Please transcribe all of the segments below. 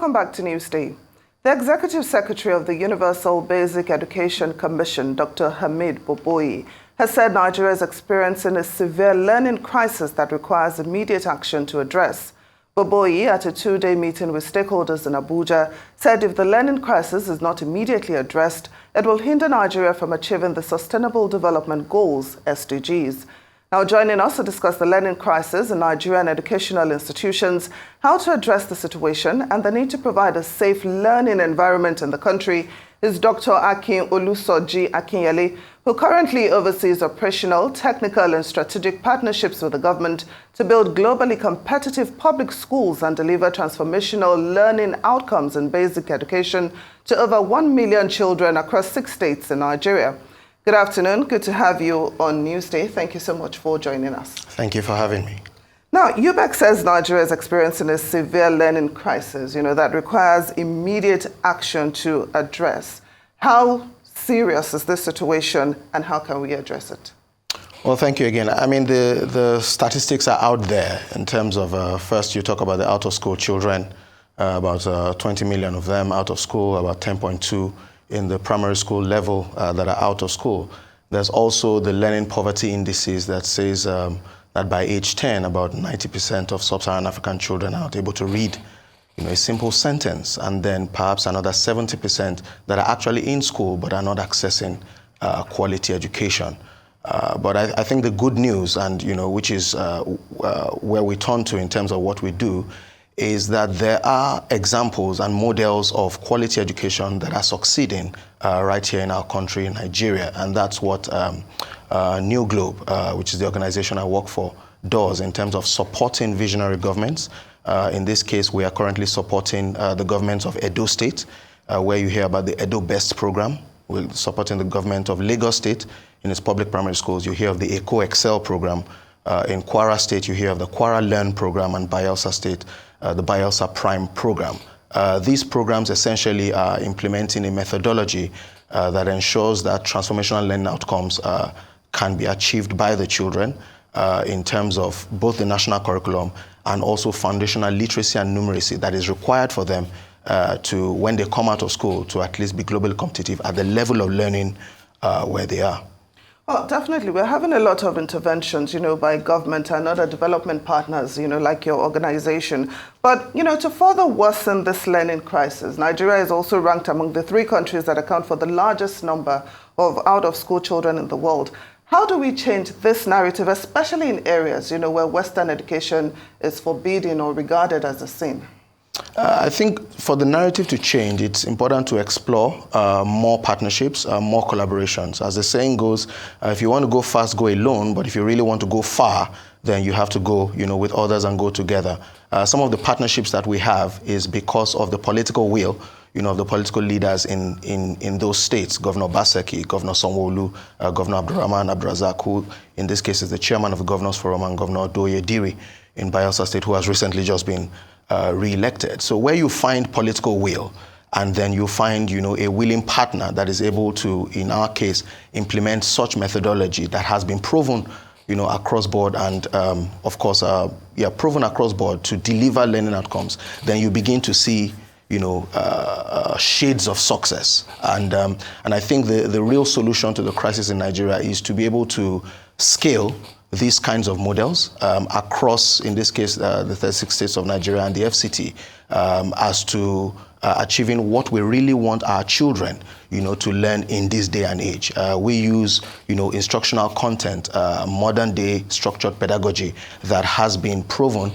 Welcome back to Newsday. The Executive Secretary of the Universal Basic Education Commission, Dr. Hamid Boboyi, has said Nigeria is experiencing a severe learning crisis that requires immediate action to address. Boboyi, at a two-day meeting with stakeholders in Abuja, said if the learning crisis is not immediately addressed, it will hinder Nigeria from achieving the Sustainable Development Goals, SDGs. Now, joining us to discuss the learning crisis in Nigerian educational institutions, how to address the situation, and the need to provide a safe learning environment in the country is Dr. Akin-Olusoji Akinyele, who currently oversees operational, technical, and strategic partnerships with the government to build globally competitive public schools and deliver transformational learning outcomes in basic education to over 1 million children across 6 states in Nigeria. Good afternoon. Good to have you on Newsday. Thank you so much for joining us. Thank you for having me. Now, UBEC says Nigeria is experiencing a severe learning crisis, that requires immediate action to address. How serious is this situation and how can we address it? Well, thank you again. I mean, the statistics are out there in terms of, first you talk about the out-of-school children, about 20 million of them out of school, about 10.2 in the primary school level that are out of school. There's also the learning poverty indices that says that by age 10, about 90% of sub-Saharan African children are not able to read a simple sentence, and then perhaps another 70% that are actually in school but are not accessing quality education. But I think the good news, and which is where we turn to in terms of what we do, is that there are examples and models of quality education that are succeeding right here in our country, in Nigeria. And that's what New Globe, which is the organization I work for, does in terms of supporting visionary governments. In this case, we are currently supporting the government of Edo State, where you hear about the Edo Best program. We're supporting the government of Lagos State in its public primary schools. You hear of the Eco Excel program. In Kwara State, you hear of the Kwara Learn program, and Bayelsa State, the Bayelsa Prime program. These programs essentially are implementing a methodology that ensures that transformational learning outcomes can be achieved by the children in terms of both the national curriculum and also foundational literacy and numeracy that is required for them to, when they come out of school, to at least be globally competitive at the level of learning where they are. Well, definitely. We're having a lot of interventions, by government and other development partners, like your organization. But, to further worsen this learning crisis, Nigeria is also ranked among the 3 countries that account for the largest number of out-of-school children in the world. How do we change this narrative, especially in areas, where Western education is forbidden or regarded as a sin? I think for the narrative to change, it's important to explore more partnerships, more collaborations. As the saying goes, if you want to go fast, go alone. But if you really want to go far, then you have to go, with others and go together. Some of the partnerships that we have is because of the political will, of the political leaders in those states. Governor Baseki, Governor Sanwo-Olu, Governor Abdurrahman Abdrazak, who in this case is the chairman of the Governors Forum, and Governor Doye Diri in Bayelsa State, who has recently just been re-elected. So where you find political will, and then you find, a willing partner that is able to, in our case, implement such methodology that has been proven, across board and, of course, proven across board to deliver learning outcomes, then you begin to see, shades of success. And I think the real solution to the crisis in Nigeria is to be able to scale these kinds of models across, in this case, the 36 states of Nigeria and the FCT, as to achieving what we really want our children, to learn in this day and age. We use, instructional content, modern day structured pedagogy that has been proven,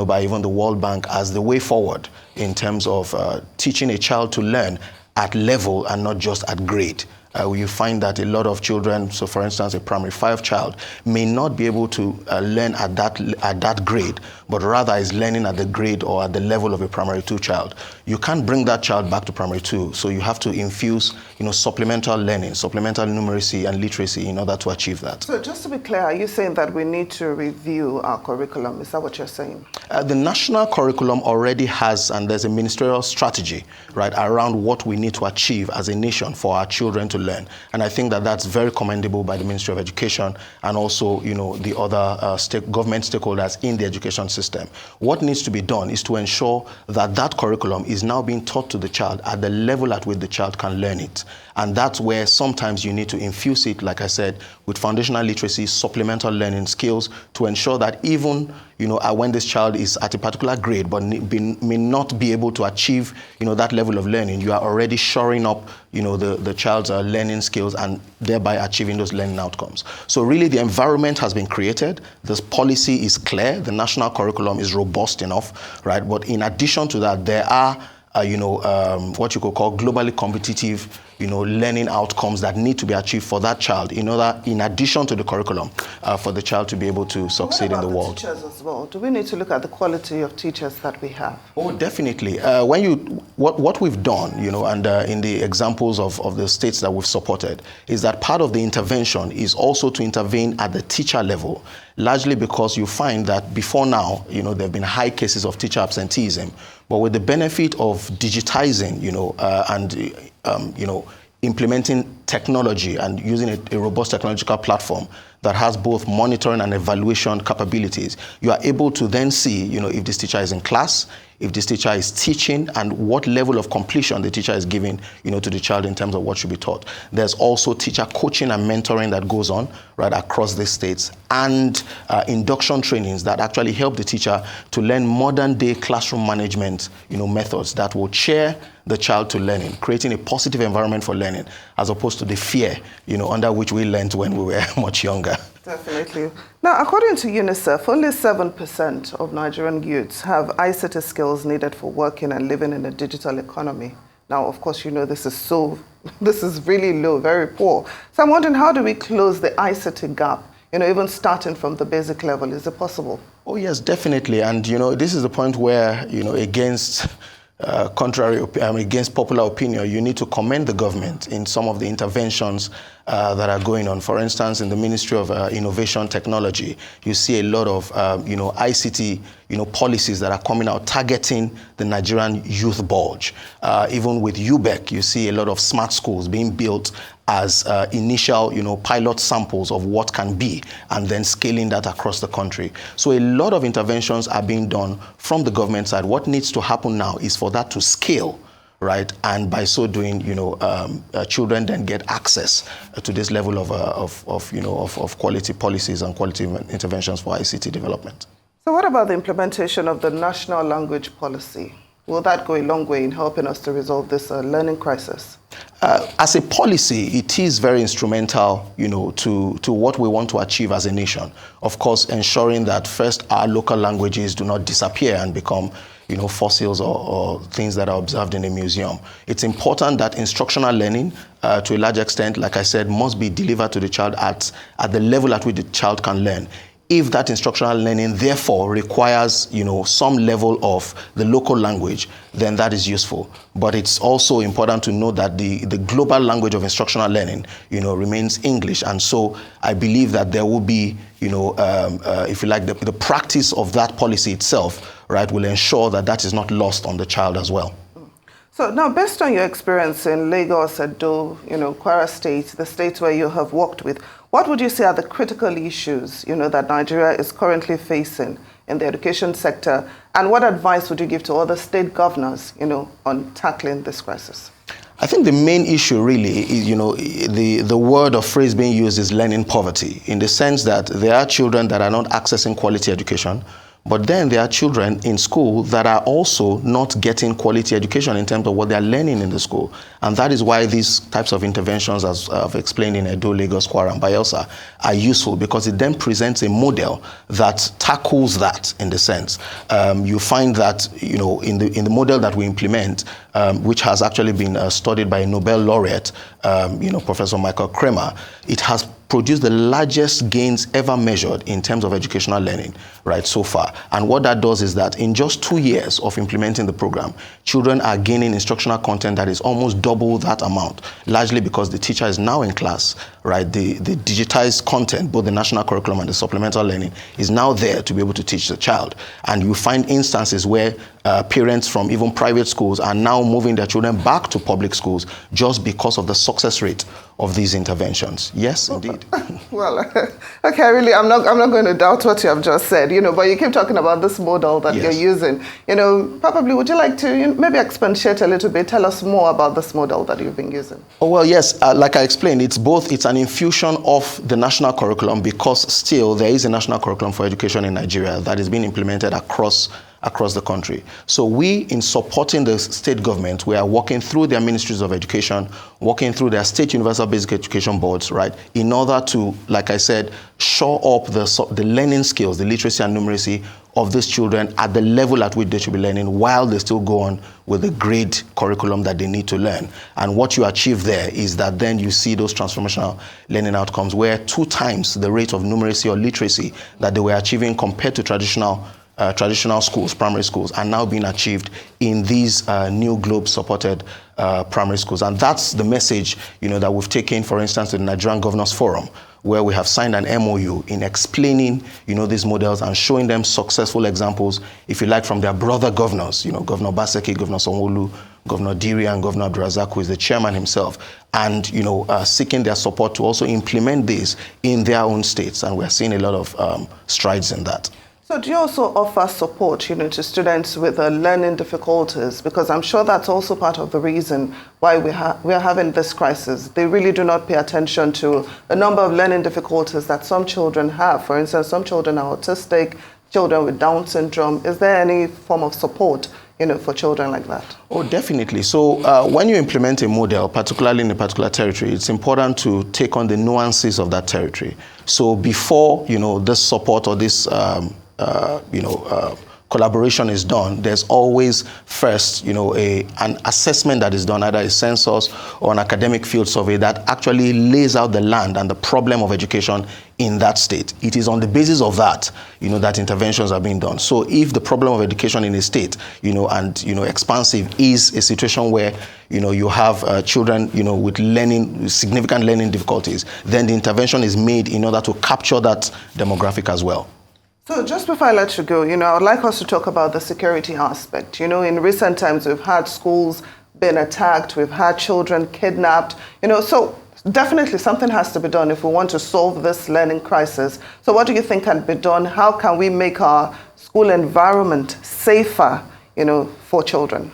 by even the World Bank as the way forward in terms of teaching a child to learn at level and not just at grade. You find that a lot of children, so for instance, a primary 5 child may not be able to learn at that grade, but rather is learning at the grade or at the level of a primary 2 child. You can't bring that child back to primary 2, so you have to infuse, supplemental learning, supplemental numeracy and literacy in order to achieve that. So just to be clear, are you saying that we need to review our curriculum? Is that what you're saying? The national curriculum already has, and there's a ministerial strategy, right, around what we need to achieve as a nation for our children to learn. And I think that that's very commendable by the Ministry of Education and also, the other government stakeholders in the education system. What needs to be done is to ensure that that curriculum is now being taught to the child at the level at which the child can learn it. And that's where sometimes you need to infuse it, like I said, with foundational literacy, supplemental learning skills to ensure that even, when this child is at a particular grade but may not be able to achieve, that level of learning, you are already shoring up, the child's learning skills and thereby achieving those learning outcomes. So really the environment has been created. This policy is clear. The national curriculum is robust enough, right? But in addition to that, there are what you could call globally competitive, learning outcomes that need to be achieved for that child in addition to the curriculum for the child to be able to succeed in the world. What about the teachers as well? Do we need to look at the quality of teachers that we have? Oh, definitely. What we've done, and in the examples of the states that we've supported, is that part of the intervention is also to intervene at the teacher level, largely because you find that before now, there have been high cases of teacher absenteeism, but with the benefit of digitizing, and implementing technology and using a robust technological platform that has both monitoring and evaluation capabilities, you are able to then see, if this teacher is in class, if this teacher is teaching, and what level of completion the teacher is giving, to the child in terms of what should be taught. There's also teacher coaching and mentoring that goes on right across the states, and induction trainings that actually help the teacher to learn modern day classroom management, methods that will chair the child to learning, creating a positive environment for learning, as opposed to the fear, under which we learned when we were much younger. Definitely. Now, according to UNICEF, only 7% of Nigerian youths have ICT skills needed for working and living in a digital economy. Now, of course, this is really low, very poor. So I'm wondering, how do we close the ICT gap? Even starting from the basic level, is it possible? Oh, yes, definitely. And, this is the point where, against popular opinion, you need to commend the government in some of the interventions that are going on. For instance, in the Ministry of Innovation Technology, you see a lot of ICT policies that are coming out targeting the Nigerian youth bulge. Even with UBEC, you see a lot of smart schools being built as initial, pilot samples of what can be, and then scaling that across the country. So a lot of interventions are being done from the government side. What needs to happen now is for that to scale, right? And by so doing, children then get access to this level of quality policies and quality interventions for ICT development. So what about the implementation of the national language policy? Will that go a long way in helping us to resolve this learning crisis? As a policy, it is very instrumental, to what we want to achieve as a nation. Of course, ensuring that first our local languages do not disappear and become, fossils or things that are observed in a museum. It's important that instructional learning, to a large extent, like I said, must be delivered to the child at the level at which the child can learn. If that instructional learning, therefore, requires, some level of the local language, then that is useful. But it's also important to know that the global language of instructional learning, remains English. And so I believe that there will be, if you like, the practice of that policy itself, right, will ensure that that is not lost on the child as well. So now, based on your experience in Lagos, Edo, Kwara State, the states where you have worked with, what would you say are the critical issues, that Nigeria is currently facing in the education sector? And what advice would you give to other state governors, on tackling this crisis? I think the main issue really is, the word or phrase being used is learning poverty, in the sense that there are children that are not accessing quality education. But then there are children in school that are also not getting quality education in terms of what they're learning in the school. And that is why these types of interventions, as I've explained in Edo, Lagos, Kwara, and Bayelsa, are useful, because it then presents a model that tackles that in the sense. You find that, in the model that we implement, which has actually been studied by a Nobel laureate, Professor Michael Kramer, it has produced the largest gains ever measured in terms of educational learning, right, so far. And what that does is that in just 2 years of implementing the program, children are gaining instructional content that is almost double that amount, largely because the teacher is now in class, right? The digitized content, both the national curriculum and the supplemental learning, is now there to be able to teach the child. And you find instances where parents from even private schools are now moving their children back to public schools just because of the success rate of these interventions. Yes, indeed. Well, okay, I'm not going to doubt what you have just said, but you keep talking about this model that you're using. Probably would you like to maybe expatiate a little bit, tell us more about this model that you've been using? Oh, well, yes, like I explained, it's an infusion of the national curriculum, because still there is a national curriculum for education in Nigeria that is being implemented across the country. So we, in supporting the state government, we are working through their ministries of education, working through their state universal basic education boards, right, in order to, like I said, shore up the learning skills, the literacy and numeracy of these children at the level at which they should be learning, while they still go on with the grade curriculum that they need to learn. And what you achieve there is that then you see those transformational learning outcomes, where 2 times the rate of numeracy or literacy that they were achieving compared to traditional schools, primary schools, are now being achieved in these new Globe-supported primary schools. And that's the message, that we've taken, for instance, to the Nigerian Governors Forum, where we have signed an MOU in explaining, these models and showing them successful examples, if you like, from their brother governors, Governor Obaseki, Governor Sanwo-Olu, Governor Diri, and Governor Abdulrazak, who is the chairman himself, and, seeking their support to also implement this in their own states. And we're seeing a lot of strides in that. So do you also offer support, to students with learning difficulties? Because I'm sure that's also part of the reason why we are having this crisis. They really do not pay attention to a number of learning difficulties that some children have. For instance, some children are autistic, children with Down syndrome. Is there any form of support, for children like that? Oh, definitely. So when you implement a model, particularly in a particular territory, it's important to take on the nuances of that territory. So before, this support or this collaboration is done, there's always first, an assessment that is done, either a census or an academic field survey that actually lays out the land and the problem of education in that state. It is on the basis of that, that interventions are being done. So if the problem of education in a state, expansive, is a situation where, you have children, with significant learning difficulties, then the intervention is made in order to capture that demographic as well. So just before I let you go, I would like us to talk about the security aspect. In recent times, we've had schools being attacked, we've had children kidnapped, so definitely something has to be done if we want to solve this learning crisis. So what do you think can be done? How can we make our school environment safer, for children?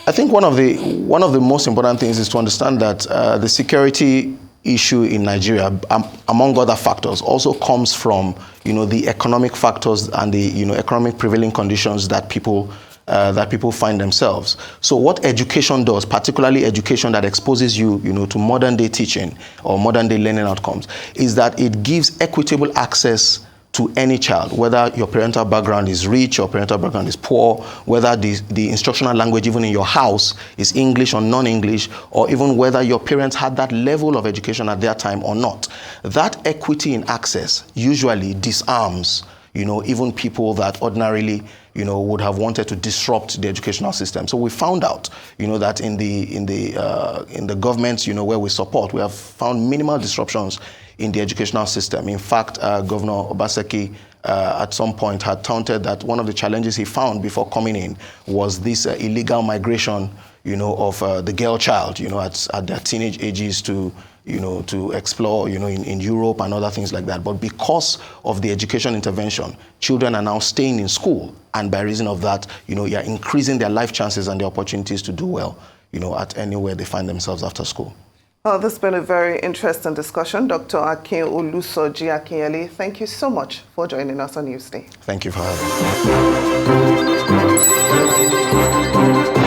I think one of the most important things is to understand that the security issue in Nigeria, among other factors, also comes from the economic factors and the economic prevailing conditions that people find themselves. So what education does, particularly education that exposes you to modern day teaching or modern day learning outcomes, is that it gives equitable access to any child, whether your parental background is rich or parental background is poor, whether the instructional language even in your house is English or non-English, or even whether your parents had that level of education at their time or not. That equity in access usually disarms, even people that ordinarily, would have wanted to disrupt the educational system. So we found out, that in the governments, where we support, we have found minimal disruptions in the educational system. In fact, Governor Obaseki at some point had taunted that one of the challenges he found before coming in was this illegal migration, of the girl child, at their teenage ages to explore, in Europe and other things like that. But because of the education intervention, children are now staying in school, and by reason of that, you're increasing their life chances and their opportunities to do well, at anywhere they find themselves after school. Well, this has been a very interesting discussion. Dr. Akin-Olusoji Akinyele, thank you so much for joining us on Newsday. Thank you for having me.